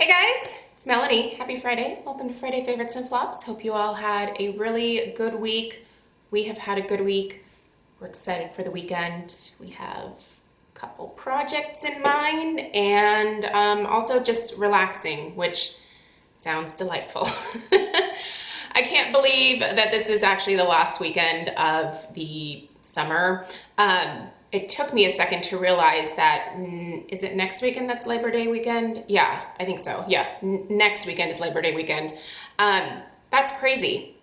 Hey guys, it's Melanie. Happy Friday. Welcome to Friday Favorites and Flops. Hope you all had a really good week. We have had a good week. We're excited for the weekend. We have a couple projects in mind and also just relaxing, which sounds delightful. I can't believe that this is actually the last weekend of the summer. It took me a second to realize that, is it next weekend that's Labor Day weekend? Yeah, I think so. Yeah, next weekend is Labor Day weekend. That's crazy.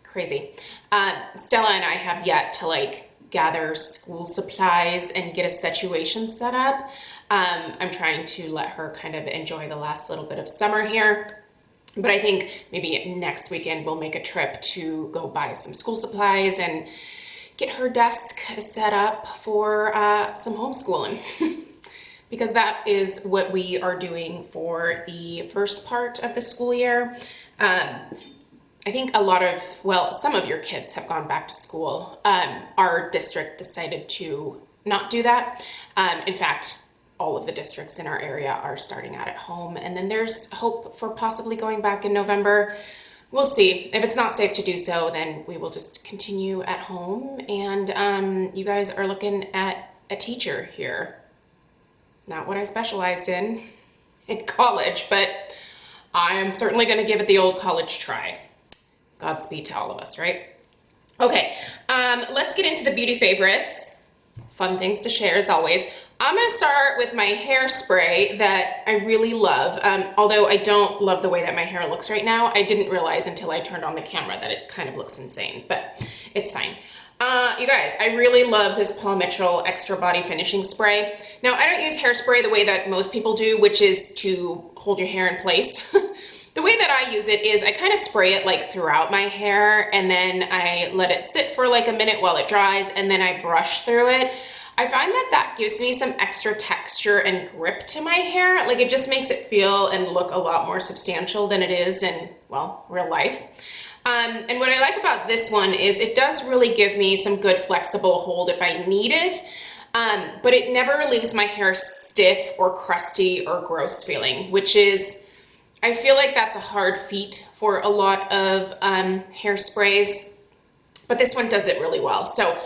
Crazy. Stella and I have yet to gather school supplies and get a situation set up. I'm trying to let her kind of enjoy the last little bit of summer here. But I think maybe next weekend we'll make a trip to go buy some school supplies and get her desk set up for some homeschooling because that is what we are doing for the first part of the school year. I think some of your kids have gone back to school. Our district decided to not do that. In fact, all of the districts in our area are starting out at home, and then there's hope for possibly going back in November. We'll see. If it's not safe to do so, then we will just continue at home. And you guys are looking at a teacher here. Not what I specialized in college, but I'm certainly going to give it the old college try. Godspeed to all of us, right? Okay, let's get into the beauty favorites. Fun things to share as always. I'm going to start with my hairspray that I really love. Although I don't love the way that my hair looks right now. I didn't realize until I turned on the camera that it kind of looks insane, but it's fine. You guys, I really love this Paul Mitchell Extra Body Finishing Spray. Now, I don't use hairspray the way that most people do, which is to hold your hair in place. The way that I use it is I kind of spray it throughout my hair, and then I let it sit for a minute while it dries, and then I brush through it. I find that gives me some extra texture and grip to my hair. It just makes it feel and look a lot more substantial than it is in, well, real life. And what I like about this one is it does really give me some good flexible hold if I need it, but it never leaves my hair stiff or crusty or gross feeling, which is, I feel like that's a hard feat for a lot of hairsprays, but this one does it really well. So,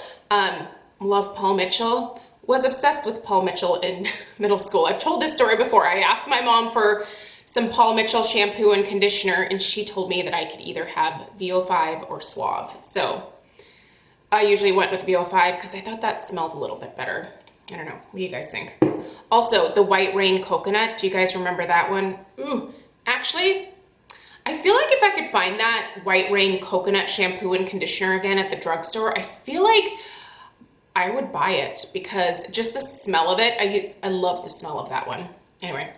love Paul Mitchell. Was obsessed with Paul Mitchell in middle school. I've told this story before. I asked my mom for some Paul Mitchell shampoo and conditioner, and she told me that I could either have VO5 or Suave. So I usually went with VO5 because I thought that smelled a little bit better. I don't know. What do you guys think? Also, the White Rain Coconut. Do you guys remember that one? Ooh, actually, I feel like if I could find that White Rain Coconut shampoo and conditioner again at the drugstore, I feel like I would buy it because just the smell of it, I love the smell of that one. Anyway,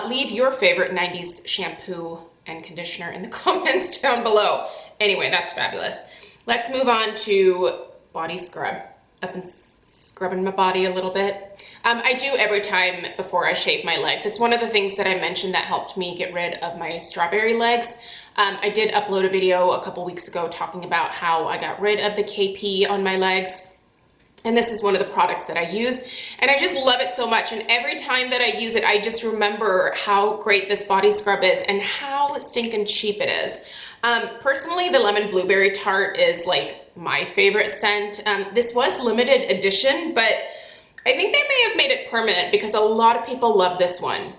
leave your favorite 90s shampoo and conditioner in the comments down below. Anyway, that's fabulous. Let's move on to body scrub. Up and scrubbing my body a little bit. I do every time before I shave my legs. It's one of the things that I mentioned that helped me get rid of my strawberry legs. I did upload a video a couple weeks ago talking about how I got rid of the KP on my legs. And this is one of the products that I use, and I just love it so much. And every time that I use it, I just remember how great this body scrub is and how stinking cheap it is. Personally, the lemon blueberry tart is my favorite scent. This was limited edition, but I think they may have made it permanent because a lot of people love this one.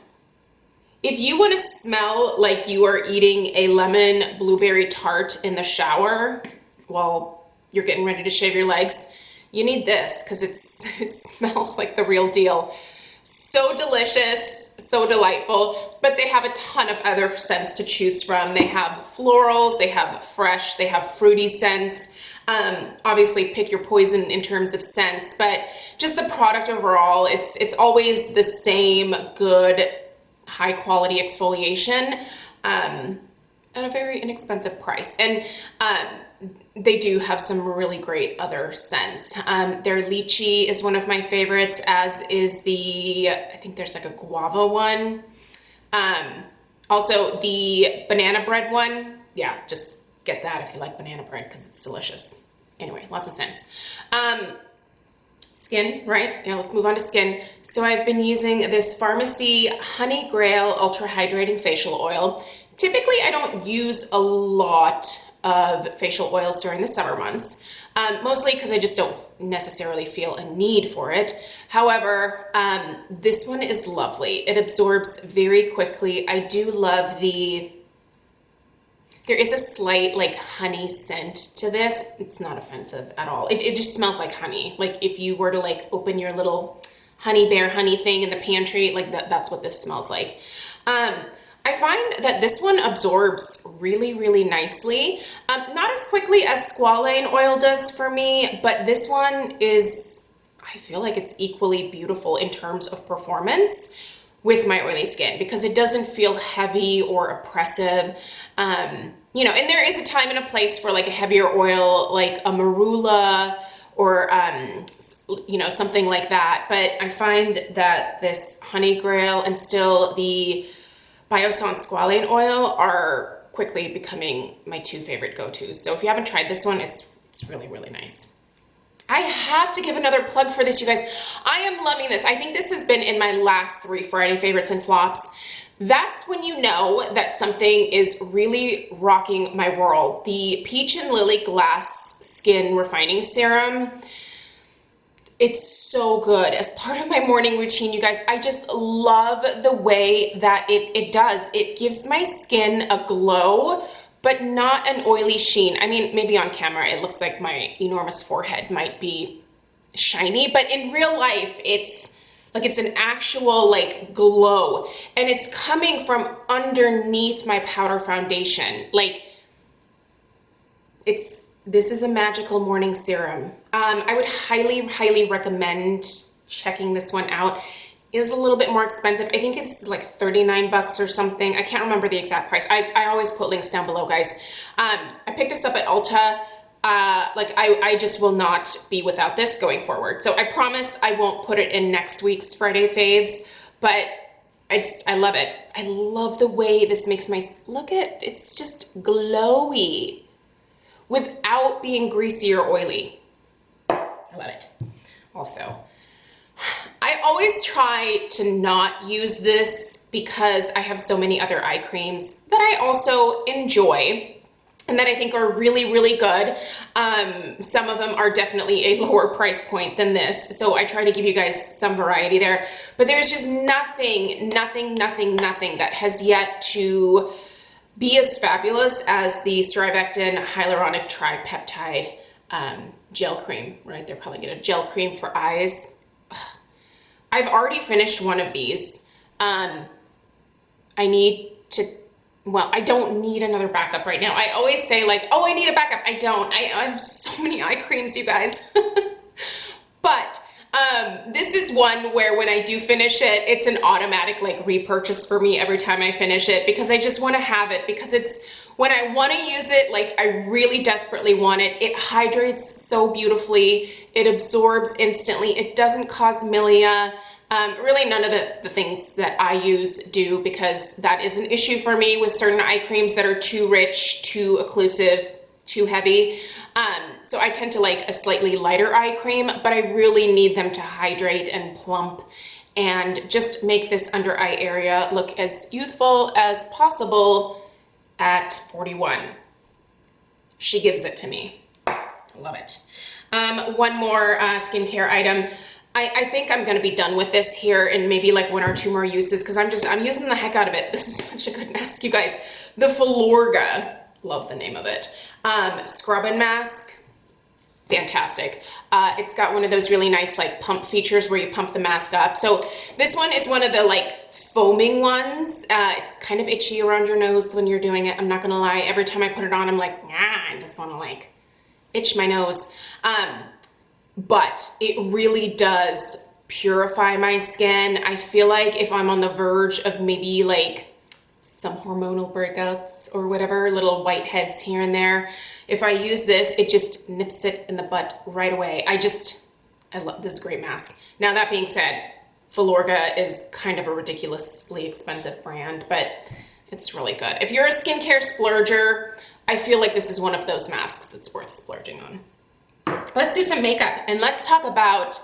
If you want to smell like you are eating a lemon blueberry tart in the shower while you're getting ready to shave your legs, you need this because it smells like the real deal. So delicious, so delightful, but they have a ton of other scents to choose from. They have florals, they have fresh, they have fruity scents. Obviously pick your poison in terms of scents, but just the product overall, it's always the same good, high quality exfoliation at a very inexpensive price. And they do have some really great other scents. Their lychee is one of my favorites, as is I think there's a guava one. Also the banana bread one. Yeah, just get that if you like banana bread because it's delicious. Anyway, lots of scents. Skin, right? Yeah, let's move on to skin. So I've been using this Pharmacy Honey Grail Ultra Hydrating Facial Oil. Typically, I don't use a lot of facial oils during the summer months, mostly because I just don't necessarily feel a need for it. However, this one is lovely. It absorbs very quickly. I do love there is a slight like honey scent to this. It's not offensive at all. It just smells like honey. Like if you were to like open your little honey bear honey thing in the pantry, like that's what this smells like. I find that this one absorbs really, really nicely. Not as quickly as squalane oil does for me, but this one is, I feel like it's equally beautiful in terms of performance with my oily skin because it doesn't feel heavy or oppressive. You know, and there is a time and a place for like a heavier oil, like a marula or, you know, something like that. But I find that this Honey Grail and still the Biossance Squalane oil are quickly becoming my two favorite go-tos. So if you haven't tried this one, it's really, really nice. I have to give another plug for this, you guys. I am loving this. I think this has been in my last 3 Friday favorites and flops. That's when you know that something is really rocking my world. The Peach and Lily Glass Skin Refining Serum. It's so good. As part of my morning routine, you guys, I just love the way that it does. It gives my skin a glow, but not an oily sheen. I mean, maybe on camera, it looks like my enormous forehead might be shiny, but in real life, it's an actual like glow, and it's coming from underneath my powder foundation. Like this is a magical morning serum. I would highly, highly recommend checking this one out. It is a little bit more expensive. I think it's like 39 bucks or something. I can't remember the exact price. I always put links down below, guys. I picked this up at Ulta. I just will not be without this going forward. So I promise I won't put it in next week's Friday faves, but I love it. I love the way this makes it's just glowy without being greasy or oily. I love it. Also, I always try to not use this because I have so many other eye creams that I also enjoy and that I think are really, really good. Some of them are definitely a lower price point than this, so I try to give you guys some variety there. But there's just nothing that has yet to be as fabulous as the Strivectin Hyaluronic Tripeptide gel cream, right? They're calling it a gel cream for eyes. I've already finished one of these. I don't need another backup right now. I always say like, oh, I need a backup. I don't. I have so many eye creams, you guys. But this is one where when I do finish it, it's an automatic like repurchase for me every time I finish it because I just want to have it because it's when I want to use it, like I really desperately want it. It hydrates so beautifully. It absorbs instantly. It doesn't cause milia. Really none of the things that I use do because that is an issue for me with certain eye creams that are too rich, too occlusive, too heavy. So I tend to like a slightly lighter eye cream, but I really need them to hydrate and plump and just make this under eye area look as youthful as possible at 41. She gives it to me. Love it. One more skincare item. I think I'm gonna be done with this here in maybe like 1 or 2 more uses because I'm using the heck out of it. This is such a good mask, you guys. The Filorga, love the name of it. Scrub and mask, fantastic. It's got one of those really nice like pump features where you pump the mask up. So this one is one of the like foaming ones. It's kind of itchy around your nose when you're doing it. I'm not gonna lie. Every time I put it on, I'm like, I just wanna like itch my nose. But it really does purify my skin. I feel like if I'm on the verge of maybe like some hormonal breakouts or whatever, little whiteheads here and there, if I use this, it just nips it in the butt right away. I love this great mask. Now that being said, Filorga is kind of a ridiculously expensive brand, but it's really good. If you're a skincare splurger, I feel like this is one of those masks that's worth splurging on. Let's do some makeup and let's talk about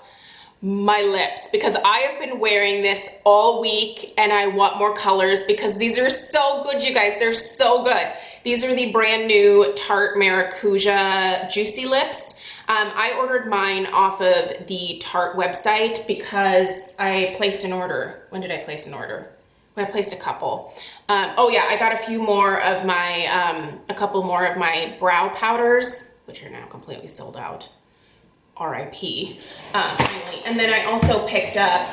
my lips because I have been wearing this all week and I want more colors because these are so good, you guys. They're so good. These are the brand new Tarte Maracuja Juicy Lips. I ordered mine off of the Tarte website because I placed an order. When did I place an order? When I placed a couple. Oh yeah, I got a few more of my, a couple more of my brow powders, which are now completely sold out. RIP, finally. And then I also picked up,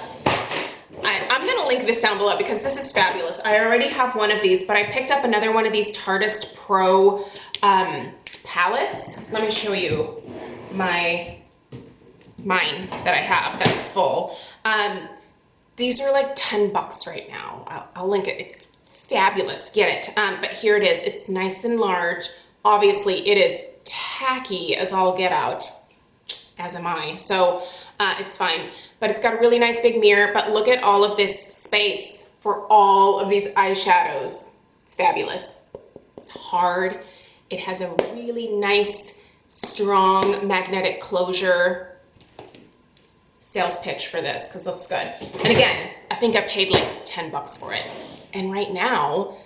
I'm gonna link this down below because this is fabulous. I already have one of these, but I picked up another one of these Tartist Pro palettes. Let me show you mine that I have that's full. These are like 10 bucks right now. I'll link it. It's fabulous. Get it. But here it is. It's nice and large. Obviously, it is tacky as all get out, as am I. So it's fine. But it's got a really nice big mirror. But look at all of this space for all of these eyeshadows. It's fabulous. It's hard. It has a really nice, strong magnetic closure. Sales pitch for this because it looks good. And again, I think I paid like 10 bucks for it. And right now,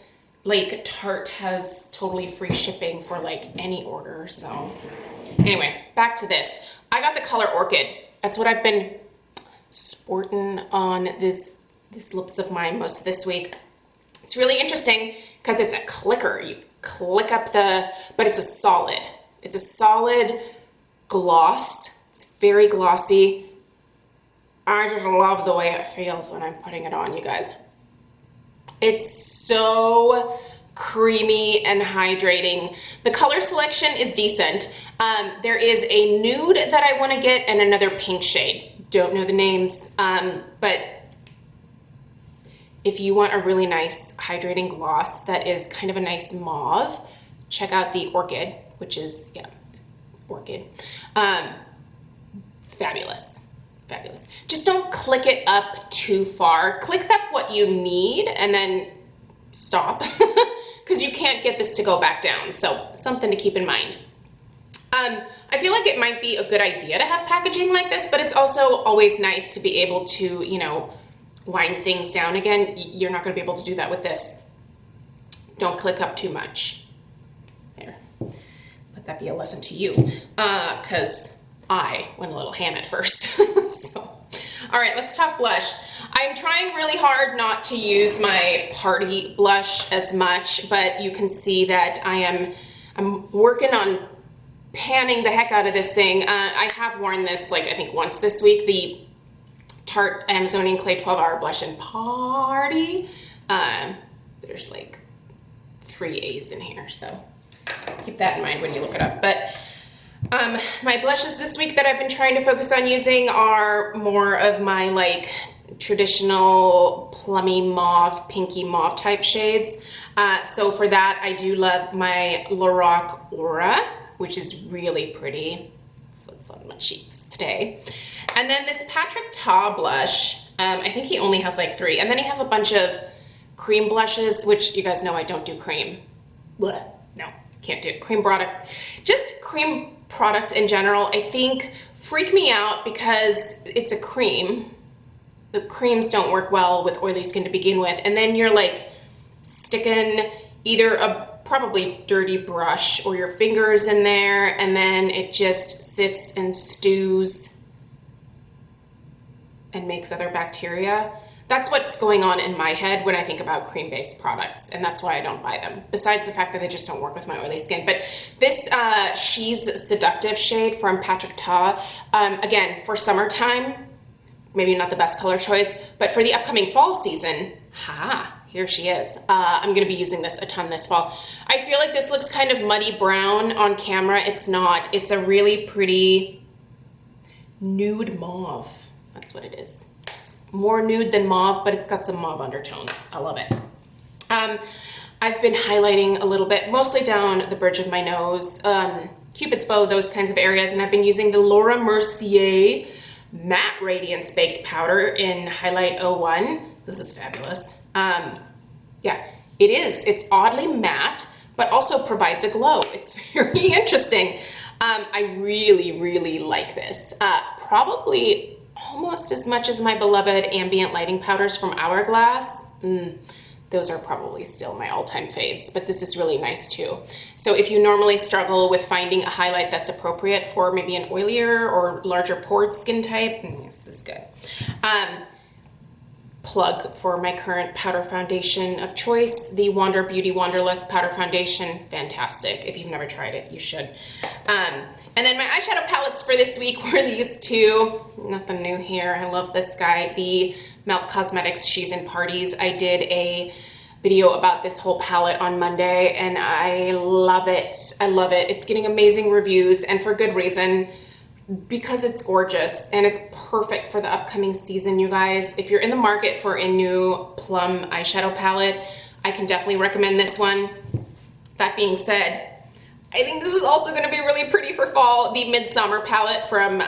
like Tarte has totally free shipping for like any order. So anyway, back to this. I got the color Orchid. That's what I've been sporting on these lips of mine most of this week. It's really interesting because it's a clicker. You click up but it's a solid. It's a solid gloss. It's very glossy. I just love the way it feels when I'm putting it on, you guys. It's so creamy and hydrating. The color selection is decent. There is a nude that I want to get and another pink shade. Don't know the names, but if you want a really nice hydrating gloss that is kind of a nice mauve, check out the Orchid, which is, yeah, Orchid. Fabulous. Fabulous. Just don't click it up too far. Click up what you need and then stop because you can't get this to go back down. So something to keep in mind. I feel like it might be a good idea to have packaging like this, but it's also always nice to be able to, you know, wind things down again. You're not going to be able to do that with this. Don't click up too much. There. Let that be a lesson to you because I went a little ham at first. So, all right, let's talk blush. I'm trying really hard not to use my party blush as much, but you can see that I'm working on panning the heck out of this thing. I have worn this like I think once this week, the Tarte Amazonian Clay 12-Hour Blush in Party. There's like 3 A's in here, so keep that in mind when you look it up. But my blushes this week that I've been trying to focus on using are more of my like traditional plummy mauve, pinky mauve type shades. So for that, I do love my Lorac Aura, which is really pretty. That's what's on my cheeks today. And then this Patrick Ta blush, I think he only has like 3. And then he has a bunch of cream blushes, which you guys know I don't do cream. Blech. No, can't do it. Cream product. Just cream products in general, I think freak me out because it's a cream. The creams don't work well with oily skin to begin with. And then you're like sticking either a probably dirty brush or your fingers in there, and then it just sits and stews and makes other bacteria. That's what's going on in my head when I think about cream-based products, and that's why I don't buy them, besides the fact that they just don't work with my oily skin. But this She's Seductive shade from Patrick Ta, again, for summertime, maybe not the best color choice, but for the upcoming fall season, here she is. I'm gonna be using this a ton this fall. I feel like this looks kind of muddy brown on camera. It's not. It's a really pretty nude mauve. That's what it is. It's more nude than mauve, but it's got some mauve undertones. I love it. I've been highlighting a little bit, mostly down the bridge of my nose, Cupid's bow, those kinds of areas, and I've been using the Laura Mercier Matte Radiance Baked Powder in Highlight 01. This is fabulous. Yeah, it is. It's oddly matte, but also provides a glow. It's very interesting. I really, really like this. Probably almost as much as my beloved ambient lighting powders from Hourglass. Those are probably still my all-time faves, but this is really nice too. So if you normally struggle with finding a highlight that's appropriate for maybe an oilier or larger pored skin type, this is good. Plug for my current powder foundation of choice, the Wander Beauty Wanderlust Powder Foundation. Fantastic. If you've never tried it, you should. And then my eyeshadow palettes for this week were these two. Nothing new here. I love this guy, the Melt Cosmetics She's in Parties. I did a video about this whole palette on Monday, and I love it. I love it. It's getting amazing reviews, and for good reason, because it's gorgeous and it's perfect for the upcoming season, you guys. If you're in the market for a new plum eyeshadow palette, I can definitely recommend this one. That being said, I think this is also going to be really pretty for fall. The Midsummer palette from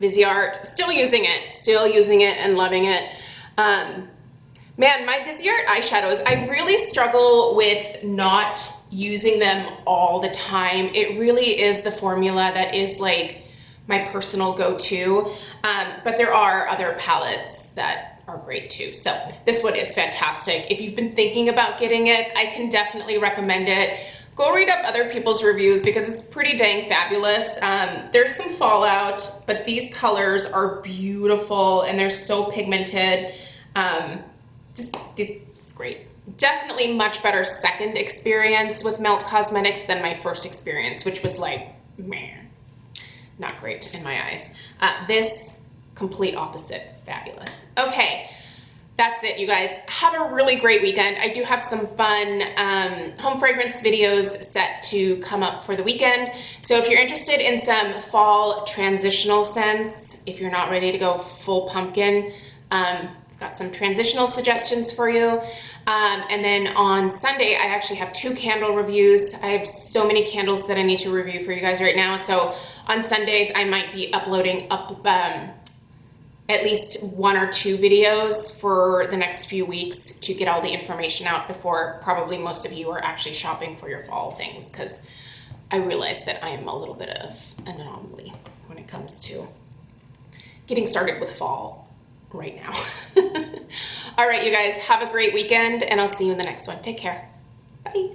Viseart. Still using it and loving it. Man, my Viseart eyeshadows, I really struggle with not using them all the time. It really is the formula that is like my personal go-to, but there are other palettes that are great too. So this one is fantastic. If you've been thinking about getting it, I can definitely recommend it. Go read up other people's reviews because it's pretty dang fabulous. There's some fallout, but these colors are beautiful and they're so pigmented. It's great. Definitely much better second experience with Melt Cosmetics than my first experience, which was like, man, not great in my eyes. This, complete opposite, fabulous. Okay, that's it, you guys. Have a really great weekend. I do have some fun home fragrance videos set to come up for the weekend. So if you're interested in some fall transitional scents, if you're not ready to go full pumpkin, I've got some transitional suggestions for you. And then on Sunday, I actually have 2 candle reviews. I have so many candles that I need to review for you guys right now. So on Sundays, I might be uploading at least 1 or 2 videos for the next few weeks to get all the information out before probably most of you are actually shopping for your fall things, because I realize that I am a little bit of an anomaly when it comes to getting started with fall right now. All right, you guys, have a great weekend, and I'll see you in the next one. Take care. Bye.